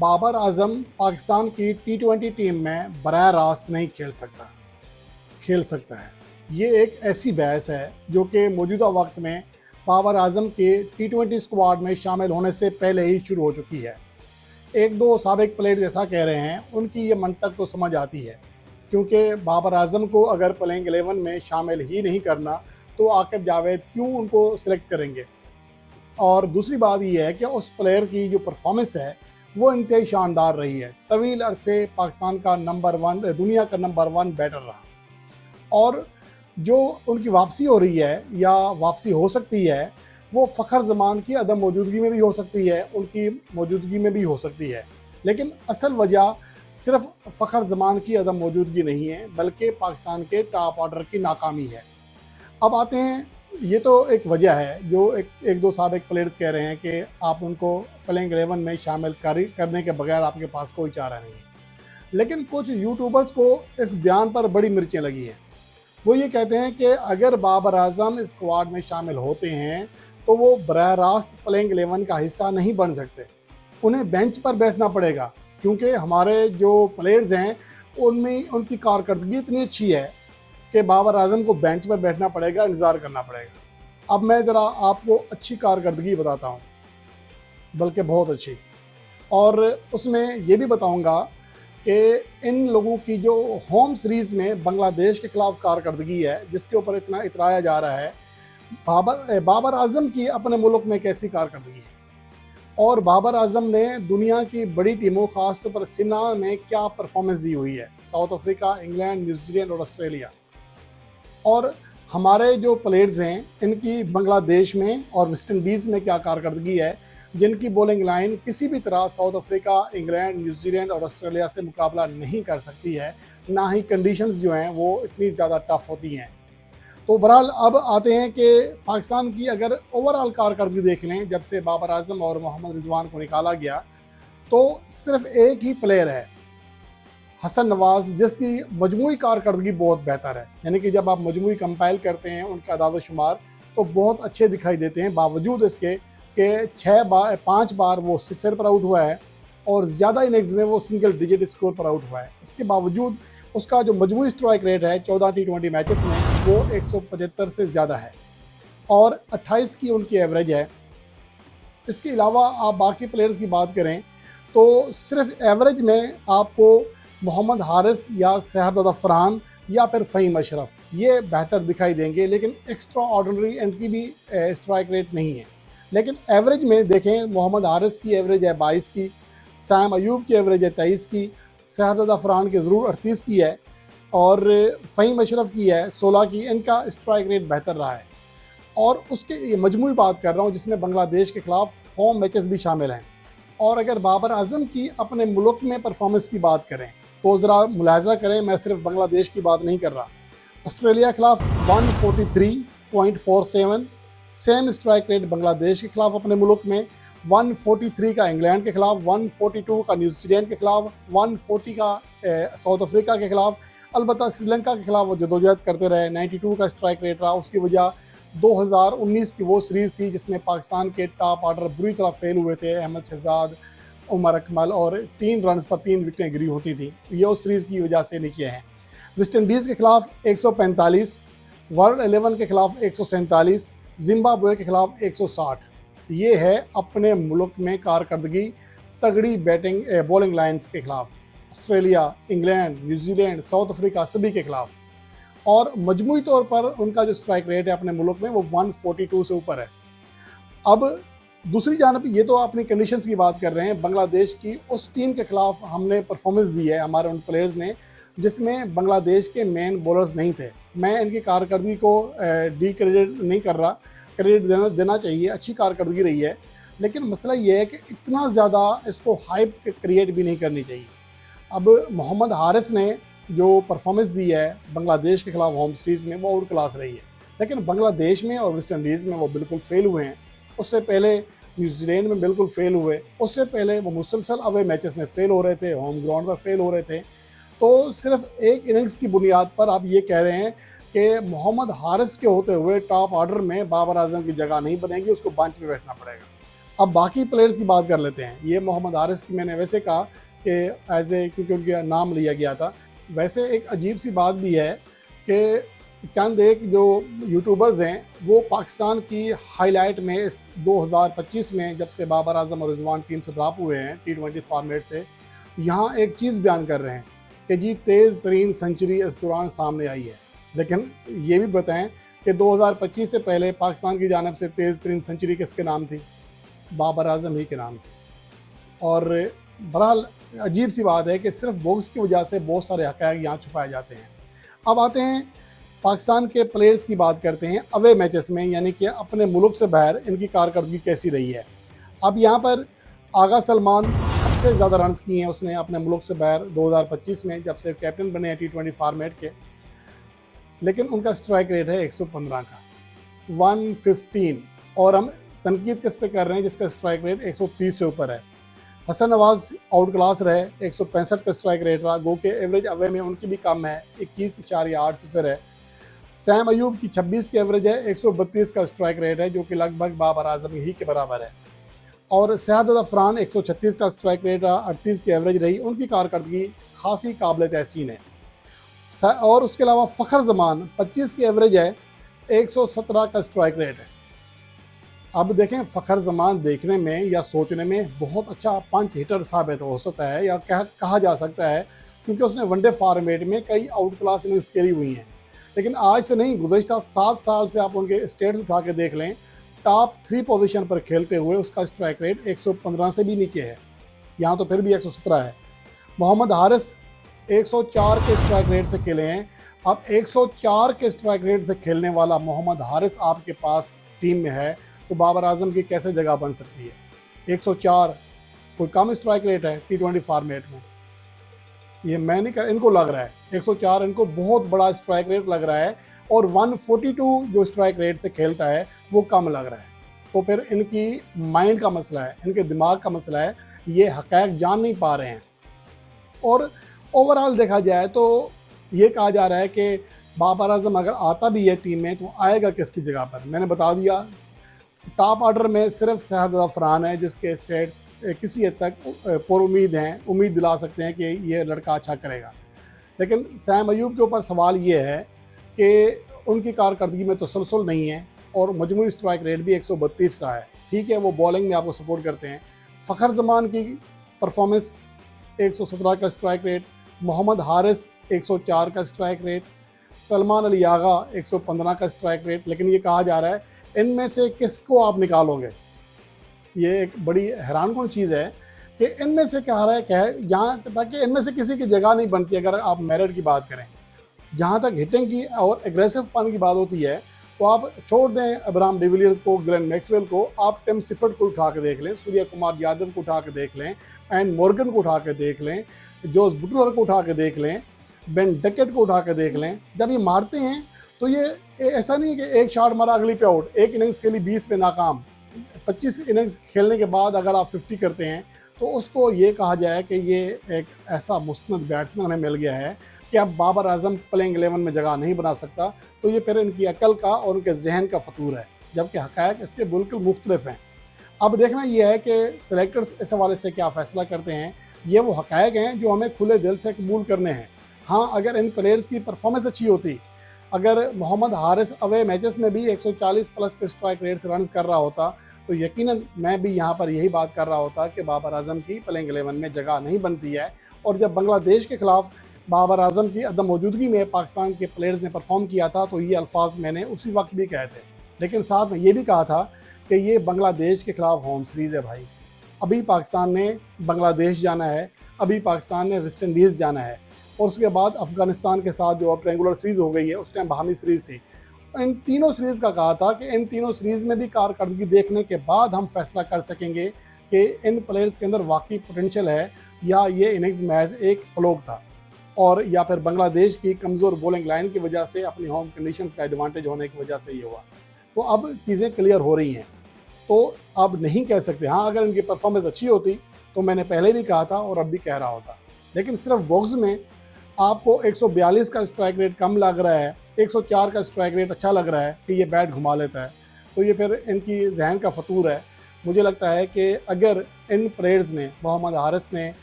बाबर आजम पाकिस्तान की टी20 टीम में बराह रास्त नहीं खेल सकता है। ये एक ऐसी बहस है जो कि मौजूदा वक्त में बाबर आजम के टी20 स्क्वाड में शामिल होने से पहले ही शुरू हो चुकी है। एक दो साबिक प्लेयर्स ऐसा कह रहे हैं, उनकी ये मंतक तो समझ आती है, क्योंकि बाबर आजम को अगर प्लेइंग 11 में शामिल ही नहीं करना तो आकिब जावेद क्यों उनको सिलेक्ट करेंगे। और दूसरी बात यह है कि उस प्लेयर की जो परफॉर्मेंस है वो इंतहाई शानदार रही है। तवील अरसे पाकिस्तान का दुनिया का नंबर 1 बैटर रहा, और जो उनकी वापसी हो रही है या वापसी हो सकती है वो फ़खर ज़मान की अदम मौजूदगी में भी हो सकती है, उनकी मौजूदगी में भी हो सकती है। लेकिन असल वजह सिर्फ फ़खर ज़मान की अदम मौजूदगी नहीं है, बल्कि पाकिस्तान के टॉप ऑर्डर की नाकामी है। अब आते हैं, ये तो एक वजह है जो एक दो साबिक प्लेयर्स कह रहे हैं कि आप उनको प्लेइंग 11 में शामिल करने के बगैर आपके पास कोई चारा नहीं है। लेकिन कुछ यूट्यूबर्स को इस बयान पर बड़ी मिर्चें लगी हैं। वो ये कहते हैं कि अगर बाबर आजम स्क्वाड में शामिल होते हैं तो वो बराह रास्त प्लेइंग 11 का हिस्सा नहीं बन सकते, उन्हें बेंच पर बैठना पड़ेगा, क्योंकि हमारे जो प्लेयर्स हैं उनमें उनकी कारकर्दगी इतनी अच्छी है कि बाबर आजम को बेंच पर बैठना पड़ेगा, इंतज़ार करना पड़ेगा। अब मैं ज़रा आपको अच्छी कारकर्दगी बताता हूँ, बल्कि बहुत अच्छी, और उसमें ये भी बताऊँगा कि इन लोगों की जो होम सीरीज़ में बांग्लादेश के ख़िलाफ़ कारकर्दगी है, जिसके ऊपर इतना इतराया जा रहा है, बाबर आजम की अपने मुल्क में कैसी कारकर्दगी है, और बाबर आजम ने दुनिया की बड़ी टीमों, ख़ासतौर पर सिन्हा में क्या परफॉर्मेंस दी हुई है, साउथ अफ्रीका, इंग्लैंड, न्यूजीलैंड और ऑस्ट्रेलिया। और हमारे जो प्लेयर्स हैं इनकी बांग्लादेश में और वेस्ट इंडीज़ में क्या कारकर्दगी है, जिनकी बॉलिंग लाइन किसी भी तरह साउथ अफ्रीका, इंग्लैंड, न्यूजीलैंड और ऑस्ट्रेलिया से मुकाबला नहीं कर सकती है, ना ही कंडीशंस जो हैं वो इतनी ज़्यादा टफ होती हैं। तो बहरहाल अब आते हैं कि पाकिस्तान की अगर ओवरऑल कारकर्दगी देख लें, जब से बाबर आजम और मोहम्मद रिजवान को निकाला गया, तो सिर्फ एक ही प्लेयर है, हसन नवाज़, जिसकी मजमूई कारकर्दगी बहुत बेहतर है। यानी कि जब आप मजमूई कंपाइल करते हैं उनका अदाद शुमार तो बहुत अच्छे दिखाई देते हैं, बावजूद इसके कि 5 बार वो सिफर पर आउट हुआ है और ज़्यादा इनिंग्स में वो सिंगल डिजिट स्कोर पर आउट हुआ है। इसके बावजूद उसका जो मजमूई स्ट्राइक रेट है 14 टी20 मैचेस में वो 175 से ज़्यादा है और 28 की उनकी एवरेज है। इसके अलावा आप बाकी प्लेयर्स की बात करें तो सिर्फ एवरेज में आपको मोहम्मद हारिस या शहरज़ादा फरहान या फिर फ़हीम अशरफ ये बेहतर दिखाई देंगे, लेकिन एक्स्ट्रा ऑर्डिनरी एंट्री भी स्ट्राइक रेट नहीं है। लेकिन एवरेज में देखें, मोहम्मद हारिस की एवरेज है 22 की, साम अयूब की एवरेज है 23 की, शहरज़ादा फरहान की ज़रूर 38 की है और फ़हीम अशरफ की है 16 की। इनका स्ट्राइक रेट बेहतर रहा है। और उसके मजमूई बात कर रहा हूँ जिसमें बांग्लादेश के ख़िलाफ़ होम मैचेस भी शामिल हैं। और अगर बाबर आजम की अपने मुल्क में परफॉर्मेंस की बात करें तो ज़रा मुलाहजा करें, मैं सिर्फ बांग्लादेश की बात नहीं कर रहा। ऑस्ट्रेलिया के खिलाफ 143.47, सेम स्ट्राइक रेट बांग्लादेश के खिलाफ अपने मुल्क में, 143 का इंग्लैंड के खिलाफ, 142 का न्यूजीलैंड के खिलाफ, 140 का साउथ अफ्रीका के खिलाफ। अलबत्ता श्रीलंका के खिलाफ वो जदोजहद करते रहे, 92 का स्ट्राइक रेट रहा। उसकी वजह 2019 की वो सीरीज़ थी जिसमें पाकिस्तान के टॉप ऑर्डर बुरी तरह फेल हुए थे, अहमद शहजाद, उमर अकमल, और 3 रन पर 3 विकेटें गिरी होती थी। ये उस सीरीज़ की वजह से नीचे हैं। वेस्ट इंडीज़ के खिलाफ 145, वर्ल्ड 11 के खिलाफ 147, जिम्बाब्वे के खिलाफ 160। ये है अपने मुल्क में कारकर्दगी तगड़ी बैटिंग बॉलिंग लाइन्स के खिलाफ, Australia, England, New Zealand, south Africa सभी के खिलाफ। और मजमूई तौर पर उनका जो स्ट्राइक रेट है अपने मुल्क में वो 142 से ऊपर है। अब दूसरी जानब ये तो अपनी कंडीशंस की बात कर रहे हैं, बांग्लादेश की उस टीम के खिलाफ हमने परफॉर्मेंस दी है हमारे उन प्लेयर्स ने जिसमें बांग्लादेश के मेन बॉलर्स नहीं थे। मैं इनकी कारकर्दगी को डी क्रेडिट नहीं कर रहा, क्रेडिट देना चाहिए, अच्छी कारकर्दगी रही है। लेकिन मसला ये है कि इतना ज़्यादा इसको हाइप क्रिएट भी नहीं करनी चाहिए। अब मोहम्मद हारिस ने जो परफॉर्मेंस दी है बांग्लादेश के खिलाफ होम सीरीज़ में वो आउट क्लास रही है, लेकिन बांग्लादेश में और वेस्ट इंडीज़ में वो बिल्कुल फेल हुए हैं। उससे पहले न्यूजीलैंड में बिल्कुल फेल हुए, उससे पहले वो मुसलसल अवे मैचेस में फेल हो रहे थे, होम ग्राउंड पर फेल हो रहे थे। तो सिर्फ एक इनिंग्स की बुनियाद पर आप ये कह रहे हैं कि मोहम्मद हारिस के होते हुए टॉप ऑर्डर में बाबर आजम की जगह नहीं बनेगी, उसको बेंच पे बैठना पड़ेगा। अब बाकी प्लेयर्स की बात कर लेते हैं। ये मोहम्मद हारिस की मैंने वैसे कहा कि क्योंकि उनका नाम लिया गया था। वैसे एक अजीब सी बात भी है कि चंद एक जो यूट्यूबर्स हैं वो पाकिस्तान की हाईलाइट में इस 2025 में जब से बाबर आजम और रिजवान टीम से ड्रॉप हुए हैं T20 फॉर्मेट से, यहाँ एक चीज़ बयान कर रहे हैं कि जी तेज़ तरीन सेंचुरी इस दौरान सामने आई है। लेकिन ये भी बताएं कि 2025 से पहले पाकिस्तान की जानिब से तेज़ तरीन सेंचुरी किसके नाम थी? बाबर आजम ही के नाम थी। और बहरहाल अजीब सी बात है कि सिर्फ बॉक्स की वजह से बहुत सारे हक़ाइक़ यहाँ छुपाए जाते हैं। अब आते हैं पाकिस्तान के प्लेयर्स की बात करते हैं अवे मैचेस में, यानी कि अपने मुल्क से बाहर इनकी कारकर्दगी कैसी रही है। अब यहाँ पर आगा सलमान सबसे ज़्यादा रन्स किए हैं उसने अपने मुल्क से बाहर 2025 में, जब से कैप्टन बने हैं T20 फॉर्मेट के। लेकिन उनका स्ट्राइक रेट है 115 का, 115, और हम तनकीद किस पे कर रहे हैं जिसका स्ट्राइक रेट 130 से ऊपर है। हसन नवाज आउट क्लास रहे, 165 का स्ट्राइक रेट रहा, गो के एवरेज अवे में उनकी भी कम है, 21.8 है। सैम अयूब की 26 की एवरेज है, 132 का स्ट्राइक रेट है, जो कि लगभग बाबर आजम ही के बराबर है। और सयादत अफरान 136 का स्ट्राइक रेट रहा, 38 की एवरेज रही, उनकी कारकर्दगी खासी काबिल तहसीन है। और उसके अलावा फ़खर जमान 25 की एवरेज है, 117 का स्ट्राइक रेट है। अब देखें, फ़खर जमान देखने में या सोचने में बहुत अच्छा पंच हिटर साबित हो सकता है, या कहा जा सकता है, क्योंकि उसने वनडे फॉर्मेट में कई आउट क्लास इनिंग्स खेली हुई हैं। लेकिन आज से नहीं, गुज़श्ता 7 साल से आप उनके स्टेट्स उठा के देख लें, टॉप 3 पोजीशन पर खेलते हुए उसका स्ट्राइक रेट 115 से भी नीचे है, यहाँ तो फिर भी 117 है। मोहम्मद हारिस 104 के स्ट्राइक रेट से खेले हैं। अब 104 के स्ट्राइक रेट से खेलने वाला मोहम्मद हारिस आपके पास टीम में है, तो बाबर आजम की कैसे जगह बन सकती है? 104 कोई कम स्ट्राइक रेट है T20 फॉर्मेट में? ये मैं नहीं कर, इनको लग रहा है 104 इनको बहुत बड़ा स्ट्राइक रेट लग रहा है, और 142 जो स्ट्राइक रेट से खेलता है वो कम लग रहा है। तो फिर इनकी माइंड का मसला है, इनके दिमाग का मसला है, ये हक़ाइक़ जान नहीं पा रहे हैं। और ओवरऑल देखा जाए तो ये कहा जा रहा है कि बाबर आजम अगर आता भी है टीम में तो आएगा किसकी जगह पर? मैंने बता दिया, टॉप ऑर्डर में सिर्फ सयादत अफरान है जिसके स्टेट्स किसी हद तक पर उम्मीद हैं, उम्मीद दिला सकते हैं कि ये लड़का अच्छा करेगा। लेकिन सैम अयूब के ऊपर सवाल ये है कि उनकी कारकर्दगी में तसलसल नहीं है, और मजमूई स्ट्राइक रेट भी 132 रहा है। ठीक है, वो बॉलिंग में आपको सपोर्ट करते हैं। फ़खर जमान की परफॉर्मेंस 117 का स्ट्राइक रेट, मोहम्मद हारिस 104 का स्ट्राइक रेट, सलमान अली आगा 115 का स्ट्राइक रेट। लेकिन ये कहा जा रहा है इनमें से किसको आप निकालोगे? ये एक बड़ी हैरानकुन चीज़ है कि इनमें से कहा रहा है क्या है यहाँ, ताकि इनमें से किसी की जगह नहीं बनती। अगर आप मेरिट की बात करें, जहाँ तक हिटिंग की और एग्रेसिव पन की बात होती है, तो आप छोड़ दें अब्राहम डिविलियर्स को, ग्लेन मैक्सवेल को, आप टिम सिफर्ट को उठा के देख लें, सूर्य कुमार यादव को उठा के देख लें, एंड मॉर्गन को उठा के देख लें, जोस बुटलर को उठा के देख लें, बेन डकेट को उठा के देख लें। जब ये मारते हैं तो ये ऐसा नहीं है कि एक शॉट मारा अगली पे आउट, एक इनिंग्स खेली 20 पे नाकाम। 25 इनिंग्स खेलने के बाद अगर आप 50 करते हैं तो उसको ये कहा जाए कि ये एक ऐसा मुस्तनद बैट्समैन हमें मिल गया है कि अब बाबर आजम प्लेइंग 11 में जगह नहीं बना सकता। तो ये फिर इनकी अकल का और उनके जहन का फतूर है, जबकि हक़ाइक़ इसके बिल्कुल मुख्तलिफ हैं। अब देखना ये है कि सेलेक्टर्स इस हवाले से क्या फ़ैसला करते हैं। ये वो हक़ाइक़ हैं जो हमें खुले दिल से कबूल करने हैं। हाँ, अगर इन प्लेयर्स की परफॉर्मेंस अच्छी होती, अगर मोहम्मद हारिस अवे मैचेस में भी 140 प्लस के स्ट्राइक रेट से रन कर रहा होता, तो यकीनन मैं भी यहाँ पर यही बात कर रहा होता कि बाबर आजम की प्लेइंग 11 में जगह नहीं बनती है। और जब बांग्लादेश के ख़िलाफ़ बाबर आजम की अदम मौजूदगी में पाकिस्तान के प्लेयर्स ने परफॉर्म किया था, तो ये अल्फाज मैंने उसी वक्त भी कहे थे। लेकिन साथ में ये भी कहा था कि ये बांग्लादेश के ख़िलाफ़ होम सीरीज़ है भाई। अभी पाकिस्तान ने बांग्लादेश जाना है, अभी पाकिस्तान ने वेस्ट इंडीज़ जाना है, और उसके बाद अफ़गानिस्तान के साथ जो अब ट्रेंगुलर सीरीज़ हो गई है, उस टाइम बाहमी सीरीज़ थी। इन तीनों सीरीज़ का कहा था कि इन तीनों सीरीज़ में भी कारकर्दगी देखने के बाद हम फैसला कर सकेंगे कि इन प्लेयर्स के अंदर वाकई पोटेंशियल है, या ये इनिंग्स महज एक फ्लोक था, और या फिर बांग्लादेश की कमज़ोर बॉलिंग लाइन की वजह से, अपनी होम कंडीशंस का एडवांटेज होने की वजह से ये हुआ। तो अब चीज़ें क्लियर हो रही हैं, तो अब नहीं कह सकते। हाँ, अगर इनकी परफॉर्मेंस अच्छी होती तो मैंने पहले भी कहा था और अब भी कह रहा होता। लेकिन सिर्फ बॉक्स में आपको 142 का स्ट्राइक रेट कम लग रहा है, 104 का स्ट्राइक रेट अच्छा लग रहा है कि ये बैट घुमा लेता है, तो ये फिर इनकी जहन का फतूर है। मुझे लगता है कि अगर इन प्लेयर्स ने, मोहम्मद हारिस ने,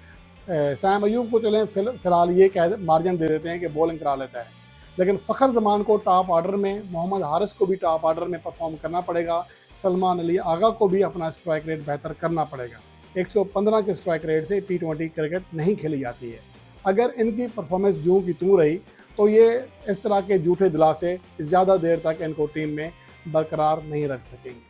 सैम अयूब को चलें फ़िलहाल ये कह मार्जिन दे देते हैं कि बॉलिंग करा लेता है, लेकिन फ़खर जमान को टॉप ऑर्डर में, मोहम्मद हारिस को भी टॉप ऑर्डर में परफॉर्म करना पड़ेगा। सलमान अली आगा को भी अपना स्ट्राइक रेट बेहतर करना पड़ेगा। 115 के स्ट्राइक रेट से T20 क्रिकेट नहीं खेली जाती है। अगर इनकी परफॉर्मेंस जूं की तूं रही तो ये इस तरह के झूठे दिलासे ज़्यादा देर तक इनको टीम में बरकरार नहीं रख सकेंगे।